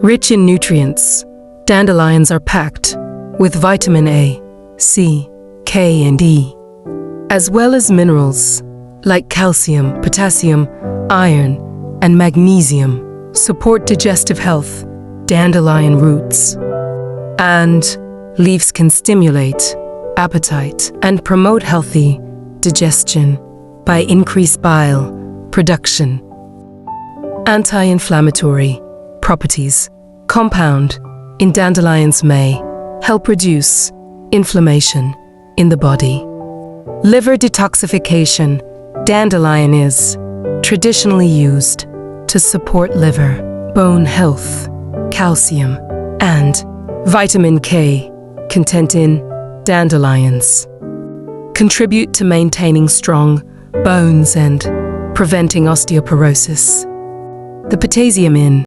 Rich in nutrients, dandelions are packed with vitamin A, C, K, and E, as well as minerals like calcium, potassium, iron, and magnesium. Support digestive health. Dandelion roots and leaves can stimulate appetite and promote healthy digestion by increased bile production. Anti-inflammatory properties. Compound in dandelions may help reduce inflammation in the body. Liver detoxification. Dandelion is traditionally used to support liver, bone health, calcium, and vitamin K content in dandelions contribute to maintaining strong bones and preventing osteoporosis. The potassium in